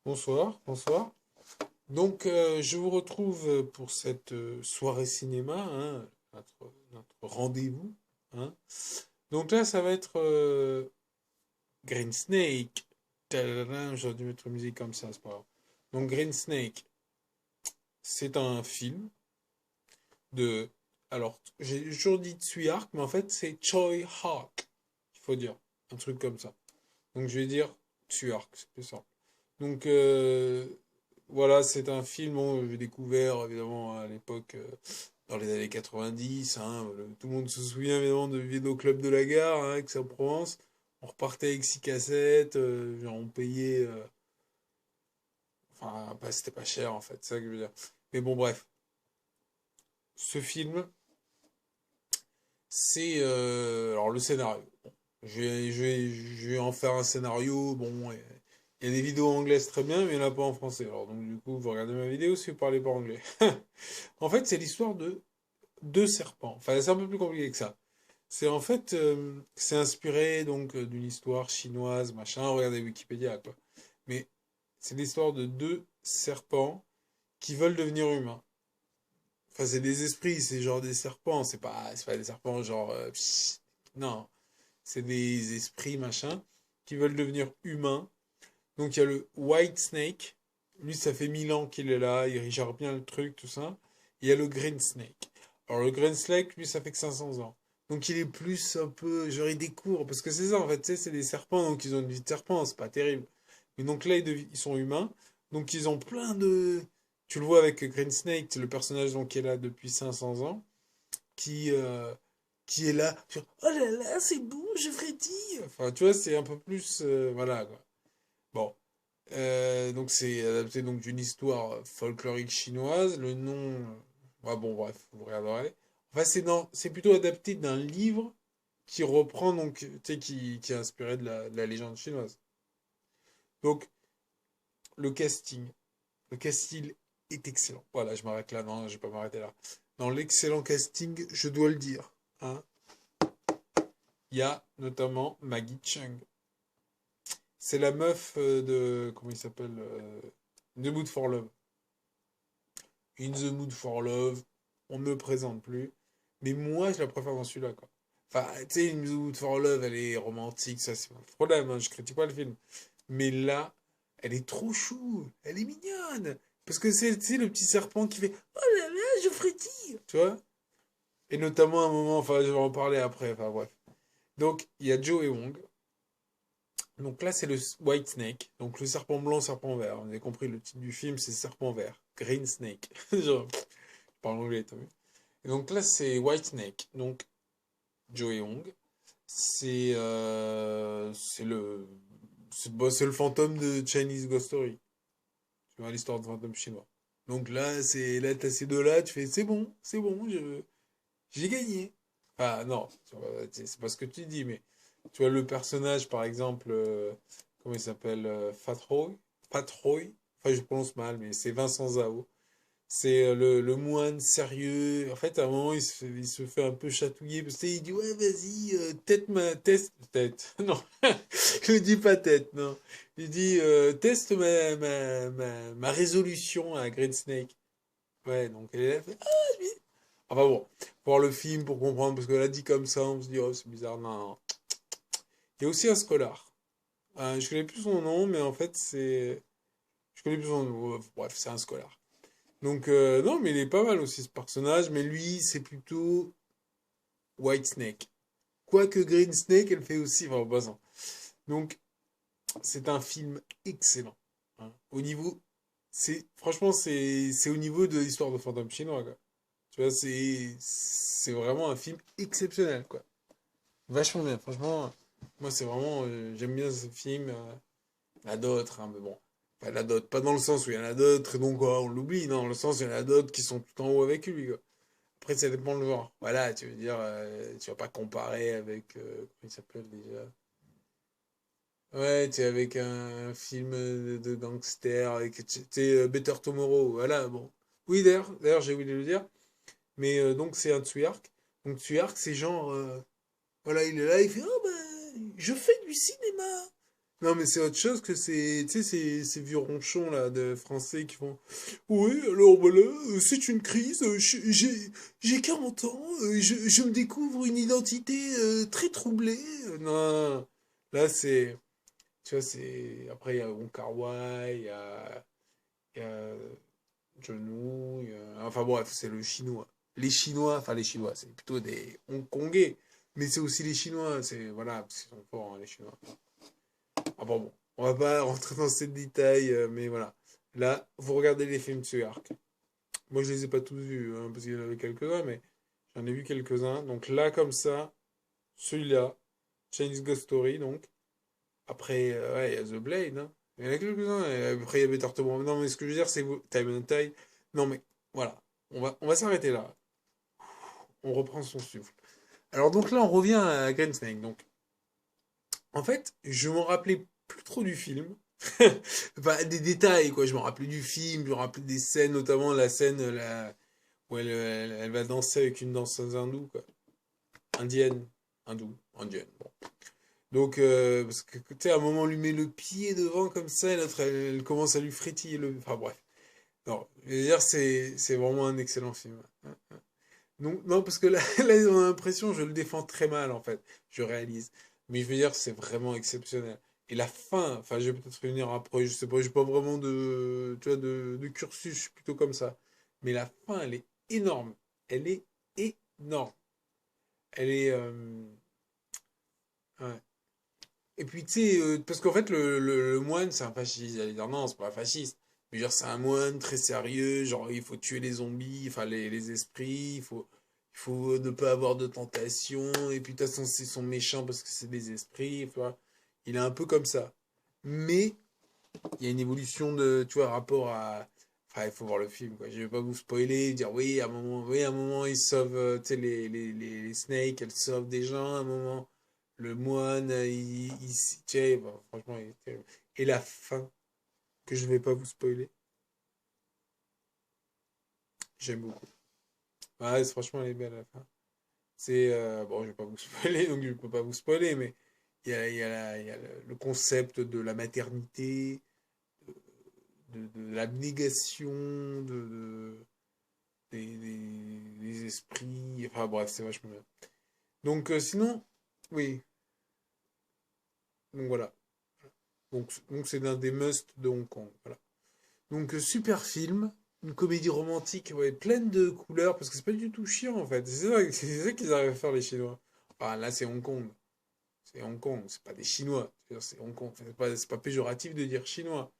Bonsoir, bonsoir. Donc, je vous retrouve pour cette soirée cinéma, hein, notre rendez-vous, hein. Donc là, ça va être Green Snake. Tadadam, j'aurais dû mettre une musique comme ça, c'est pas grave. Donc, Green Snake, c'est un film de. Alors, j'ai toujours dit Tsui Hark, mais en fait, c'est Choi Hark, il faut dire. Un truc comme ça. Donc, je vais dire Tsui Hark, c'est plus simple. Donc, voilà, c'est un film que j'ai découvert évidemment à l'époque, dans les années 90. Hein, tout le monde se souvient évidemment de Vidéo Club de la Gare, hein, Aix-en-Provence. On repartait avec 6 cassettes, genre on payait. Enfin, c'était pas cher en fait, c'est ça que je veux dire. Mais bon, bref. Ce film, c'est. Alors, le scénario. Bon, je vais en faire un scénario. Bon, il y a des vidéos anglaises très bien, mais il n'y en a pas en français. Alors, donc, du coup, vous regardez ma vidéo si vous parlez pas anglais. En fait, c'est l'histoire de deux serpents. Enfin, c'est un peu plus compliqué que ça. C'est en fait, c'est inspiré donc d'une histoire chinoise, machin. Regardez Wikipédia, quoi. Mais c'est l'histoire de deux serpents qui veulent devenir humains. Enfin, c'est des esprits, c'est genre des serpents. C'est pas des serpents genre, non, c'est des esprits, machin, qui veulent devenir humains. Donc il y a le White Snake. Lui, ça fait 1000 ans qu'il est là, il gère bien le truc, tout ça. Il y a le Green Snake. Alors le Green Snake, lui, ça fait que 500 ans. Donc il est plus un peu, genre il découvre, parce que c'est ça en fait, tu sais, c'est des serpents, donc ils ont une vie de serpent, c'est pas terrible. Mais donc là, ils sont humains, donc ils ont plein de... Tu le vois avec Green Snake, le personnage donc, qui est là depuis 500 ans, qui, euh, qui est là, genre, oh là là, c'est beau, je frétille. Enfin, tu vois, c'est un peu plus, voilà, quoi. Bon, donc c'est adapté donc d'une histoire folklorique chinoise. Le nom, bon bref, vous regarderez. Enfin c'est plutôt adapté d'un livre qui reprend donc, tu sais, qui est inspiré de la légende chinoise. Donc le casting est excellent. Voilà, je m'arrête là. Non, je vais pas m'arrêter là. Dans l'excellent casting, je dois le dire, hein, il y a notamment Maggie Chung. C'est la meuf de comment il s'appelle, The Mood for Love. In the Mood for Love, on ne me présente plus. Mais moi, je la préfère dans celui-là, quoi. Enfin, tu sais, In the Mood for Love, elle est romantique, ça, c'est pas le problème, hein, je critique pas le film. Mais là, elle est trop chou, elle est mignonne. Parce que c'est, tu sais, le petit serpent qui fait oh là là, je frétille, tu vois. Et notamment à un moment, enfin, je vais en parler après, enfin, bref. Donc, il y a Joe et Wong. Donc là, c'est le White Snake. Donc le serpent blanc, serpent vert. Vous avez compris, le titre du film, c'est Serpent vert. Green Snake. Genre, je parle anglais, t'as vu? Et donc là, c'est White Snake. Donc, Joe Young. C'est le. C'est le fantôme de Chinese Ghost Story. Tu vois, l'histoire de fantôme chinois. Donc là, t'as ces deux-là, tu fais, c'est bon, j'ai gagné. Ah non, c'est pas ce que tu dis, mais tu vois le personnage, par exemple, comment il s'appelle, Fat Roy? Fat Roy? Enfin, je prononce mal, mais c'est Vincent Zhao. C'est le moine sérieux. En fait, à un moment, il se fait un peu chatouiller. Parce qu'il dit, ouais, vas-y, tête. Non, je ne dis pas tête, non. Il dit, teste ma résolution à Green Snake. Ouais, donc elle est là, elle fait, ah, enfin bon, pour voir le film, pour comprendre, parce que là, dit comme ça, on se dit, oh, c'est bizarre. Non, non. Il y a aussi un Scholar. Je connais plus son nom, mais en fait, c'est. Je connais plus son nom. Bref, c'est un Scholar. Donc, non, mais il est pas mal aussi ce personnage, mais lui, c'est plutôt White Snake. Quoique Green Snake, elle fait aussi. Enfin, bon, non. Donc, c'est un film excellent, hein. Au niveau. Franchement, c'est au niveau de l'histoire de fantôme chinois, quoi. Tu vois, c'est vraiment un film exceptionnel, quoi. Vachement bien, franchement. Moi, c'est vraiment. J'aime bien ce film. Il y en a d'autres, hein, mais bon. Enfin, il y en a d'autres. Pas dans le sens où il y en a d'autres, et donc on l'oublie. Non, dans le sens où il y en a d'autres qui sont tout en haut avec lui, quoi. Après, ça dépend le genre. Voilà, tu veux dire, tu vas pas comparer avec. Comment il s'appelle déjà? Ouais, tu sais, avec un film de gangster, avec, tu sais, Better Tomorrow. Voilà, bon. Oui, d'ailleurs, j'ai oublié de le dire. Mais donc, c'est un Tsuyark. Donc, Tsuyark, c'est genre. Voilà, il est là, il fait oh ben, je fais du cinéma. Non, mais c'est autre chose que ces, tu sais, ces vieux ronchons là de français qui font. Oui, alors voilà, c'est une crise. J'ai 40 ans, je me découvre une identité très troublée. Non, là c'est, tu vois, c'est. Après il y a Wong Kar-wai, il y a John Woo, enfin bref, c'est le chinois. Les Chinois, c'est plutôt des Hongkongais, mais c'est aussi les Chinois. C'est voilà, parce qu'ils sont forts hein, les Chinois. Ah bon, on va pas rentrer dans ces détails, mais voilà. Là, vous regardez les films sur Arc. Moi, je les ai pas tous vus, hein, parce qu'il y en avait quelques-uns, mais j'en ai vu quelques-uns. Donc là, comme ça, celui-là, Chinese Ghost Story, donc. Après, ouais, il y a The Blade, hein. Il y en a quelques-uns. Et après, il y avait Tortement. Non, mais ce que je veux dire, c'est Time and Tide. Non, mais voilà. On va s'arrêter là. On reprend son souffle. Alors, donc là, on revient à Green Snake. Donc, en fait, je m'en rappelais plus trop du film. Enfin, des détails, quoi. Je me rappelais du film, je me rappelais des scènes, notamment la scène où elle va danser avec une danseuse hindoue, quoi. Indienne. Hindoue. Indienne. Bon. Donc, parce que, tu sais, à un moment, on lui met le pied devant comme ça, et l'autre, elle commence à lui frétiller le. Enfin, bref. Non, je veux dire, c'est vraiment un excellent film. Non, non, parce que là, là, on a l'impression, je le défends très mal, en fait. Je réalise. Mais je veux dire, c'est vraiment exceptionnel. Et la fin, enfin, je vais peut-être revenir après, je sais pas, j'ai pas vraiment de, tu vois, de cursus, je suis plutôt comme ça. Mais la fin, elle est énorme. Elle est énorme. Elle est, ouais. Et puis, tu sais, parce qu'en fait, le moine, c'est un fasciste. J'allais dire, non, c'est pas un fasciste. Mais genre, c'est un moine très sérieux. Genre, il faut tuer les zombies, enfin, les esprits. Il faut ne pas avoir de tentation. Et puis, de toute façon, ils sont méchants parce que c'est des esprits. Tu vois. Il est un peu comme ça. Mais, il y a une évolution de, tu vois, rapport à. Enfin, il faut voir le film, quoi. Je vais pas vous spoiler, dire oui, à un moment, ils sauvent, tu sais, les snakes, elles sauvent des gens, à un moment, le moine, tu sais, bon, franchement, il est terrible. Et la fin, que je vais pas vous spoiler, j'aime beaucoup. Ouais, franchement, elle est belle, la fin. C'est, bon, je vais pas vous spoiler, donc je peux pas vous spoiler, mais il y a le concept de la maternité, de l'abnégation, des esprits. Enfin bref, c'est vachement bien. Donc sinon, oui, donc voilà. Donc c'est l'un des musts de Hong Kong. Voilà. Donc super film, une comédie romantique, ouais, pleine de couleurs, parce que c'est pas du tout chiant en fait. C'est ça qu'ils arrivent à faire les Chinois. Enfin là c'est Hong Kong. C'est Hong Kong, c'est pas des Chinois. C'est Hong Kong. Enfin, c'est pas péjoratif de dire chinois.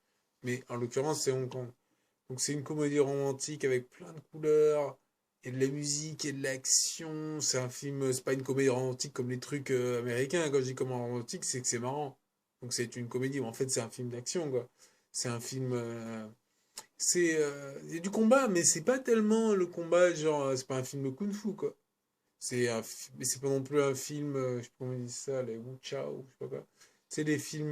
Mais en l'occurrence c'est Hong Kong. Donc c'est une comédie romantique avec plein de couleurs, et de la musique, et de l'action. C'est un film, c'est pas une comédie romantique comme les trucs américains. Quand je dis comédie romantique, c'est que c'est marrant. Donc c'est une comédie, mais en fait c'est un film d'action, quoi. C'est un film... il y a du combat, mais c'est pas tellement le combat, genre, c'est pas un film de kung-fu, quoi. Mais c'est pas non plus un film, je sais pas comment on dit ça, les Wu Chao, je sais pas quoi. C'est des films...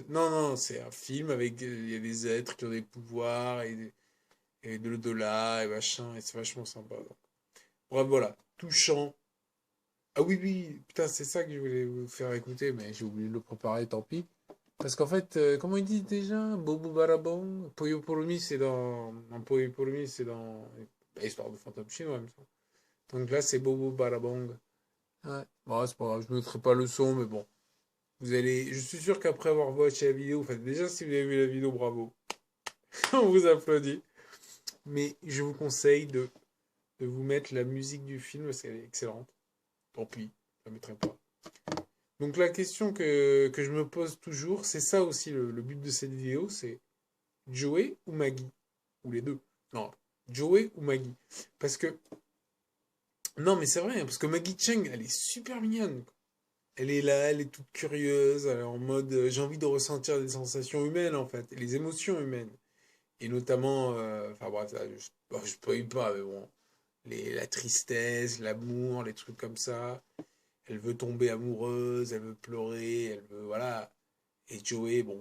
non, non, c'est un film avec... Il y a des êtres qui ont des pouvoirs, et de l'au-delà, et machin, et c'est vachement sympa. Donc. Bref, voilà. Touchant. Ah oui, oui, putain, c'est ça que je voulais vous faire écouter, mais j'ai oublié de le préparer, tant pis. Parce qu'en fait, comment ils disent déjà? Bobo Barabong? Poyo Polomi, c'est dans... Non, Poyo Polomi, c'est dans... Histoire de fantôme chinois, il me semble. Donc là, c'est Bobo Barabong. Ouais. Bon, c'est pas grave, je ne mettrai pas le son, mais bon. Vous allez... Je suis sûr qu'après avoir watché la vidéo, enfin, déjà, si vous avez vu la vidéo, bravo. On vous applaudit. Mais je vous conseille de vous mettre la musique du film parce qu'elle est excellente. Tant pis, je la mettrai pas. Donc la question que je me pose toujours, c'est ça aussi le but de cette vidéo, c'est Joey ou Maggie? Ou les deux. Non, Joey ou Maggie? Parce que, non mais c'est vrai, hein, parce que Maggie Cheng, elle est super mignonne. Quoi. Elle est là, elle est toute curieuse, elle est en mode, j'ai envie de ressentir des sensations humaines en fait, et les émotions humaines. Et notamment, enfin bref, là, je spoil pas, mais bon, la tristesse, l'amour, les trucs comme ça. Elle veut tomber amoureuse, elle veut pleurer, elle veut, voilà. Et Joey, bon,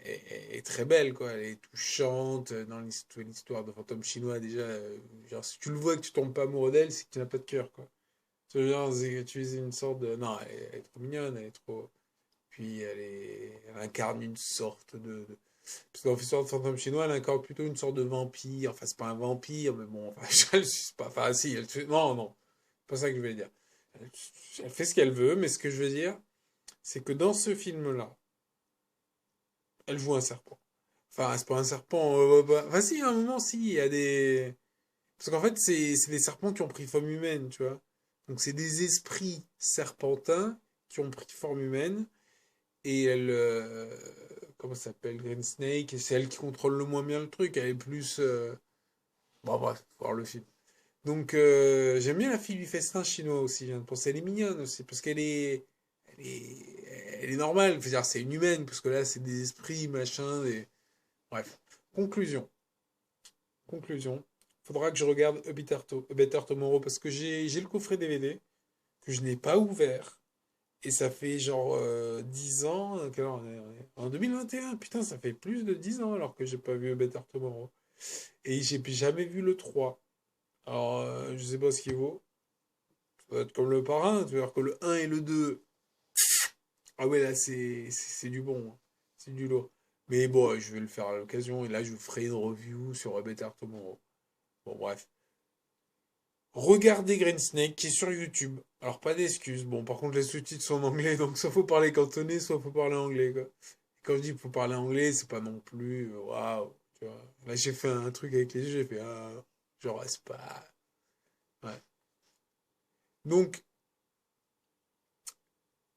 est très belle, quoi. Elle est touchante dans l'histoire de fantôme chinois, déjà. Genre, si tu le vois que tu tombes pas amoureux d'elle, c'est que tu n'as pas de cœur, quoi. Tu vois, genre, tu es une sorte de... Non, elle est trop mignonne, elle est trop... Puis elle incarne une sorte parce qu'en histoire de fantôme chinois, elle incarne plutôt une sorte de vampire. Enfin, c'est pas un vampire, mais bon, enfin, je sais pas. Enfin, si, non, non, c'est pas ça que je voulais dire. Elle, elle fait ce qu'elle veut, mais ce que je veux dire, c'est que dans ce film-là, elle joue un serpent. Enfin, c'est pas un serpent. Enfin, si, à un moment, si, il y a des. Parce qu'en fait, c'est des serpents qui ont pris forme humaine, tu vois. Donc, c'est des esprits serpentins qui ont pris forme humaine. Et elle. Comment ça s'appelle? Green Snake. Et c'est elle qui contrôle le moins bien le truc. Elle est plus. Bon, bref, faut voir le film. Donc, j'aime bien la fille du festin chinois aussi. Je viens de penser. Elle est mignonne aussi. Parce qu'elle est. Elle est. Elle est normale. Je veux dire, c'est une humaine. Parce que là, c'est des esprits, machin. Bref. Conclusion. Conclusion. Faudra que je regarde A Better Tomorrow parce que j'ai le coffret DVD que je n'ai pas ouvert. Et ça fait genre 10 ans. Quelle heure on est en 2021. Putain, ça fait plus de 10 ans alors que j'ai pas vu A Better Tomorrow. Et j'ai jamais vu le 3. Alors, je sais pas ce qu'il vaut. Ça doit être comme le parrain. Tu veux dire que le un et le 2. Ah ouais, là, c'est du bon, hein. C'est du lourd. Mais bon, je vais le faire à l'occasion. Et là, je vous ferai une review sur A Better Tomorrow. Bon, bref. Regardez Green Snake qui est sur YouTube. Alors pas d'excuses. Bon, par contre les sous-titres sont en anglais, donc soit faut parler cantonais, soit faut parler anglais, quoi. Et quand je dis faut parler anglais, c'est pas non plus waouh, tu vois. Là j'ai fait un truc avec les yeux, j'ai fait ah, je reste pas. Ouais. Donc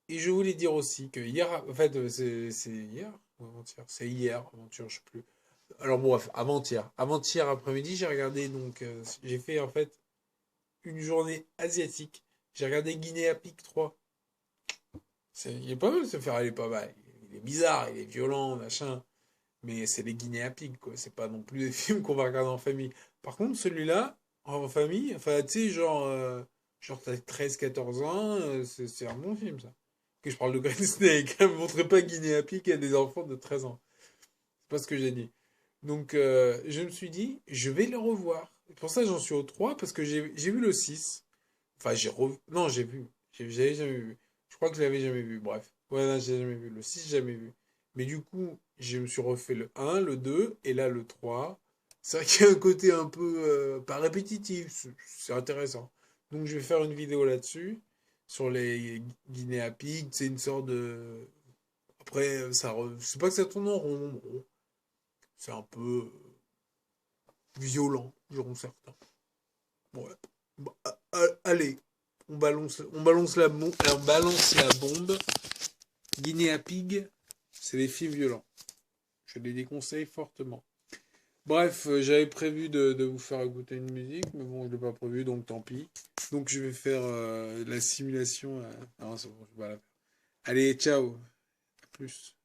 et je voulais dire aussi que hier, en fait c'est hier ou avant-hier, c'est hier, avant-hier, je sais plus. Alors bon, bref, avant-hier après-midi, j'ai regardé donc j'ai fait en fait une journée asiatique. J'ai regardé Guinea Pig 3. Il est pas mal ce fer, il est pas mal. Il est bizarre, il est violent, machin. Mais c'est les Guinea Pigs, quoi. C'est pas non plus des films qu'on va regarder en famille. Par contre, celui-là, en famille, enfin, tu sais, genre t'as 13-14 ans, c'est un bon film, ça. Que je parle de Green Snake, ne montrez pas Guinea Pig à des enfants de 13 ans. C'est pas ce que j'ai dit. Donc, je me suis dit, je vais le revoir. Et pour ça, j'en suis au 3 parce que j'ai vu le 6. Enfin, non, j'ai vu. J'avais jamais vu. Je crois que je l'avais jamais vu. Bref. Ouais, non, j'ai jamais vu. Le 6 j'ai jamais vu. Mais du coup, je me suis refait le un, le 2 et là le 3. C'est vrai qu'il y a un côté un peu, pas répétitif. C'est intéressant. Donc, je vais faire une vidéo là-dessus. Sur les Guinea Pigs. C'est une sorte de. Après, c'est pas que ça tourne en rond. Bon. C'est un peu violent, diront certains. Ouais. Bah, allez, on balance la bombe. Guinea Pig, c'est des films violents. Je les déconseille fortement. Bref, j'avais prévu de vous faire écouter une musique, mais bon, je l'ai pas prévu, donc tant pis. Donc je vais faire la simulation. Non, c'est bon, je vais pas la faire. Allez, ciao. À plus.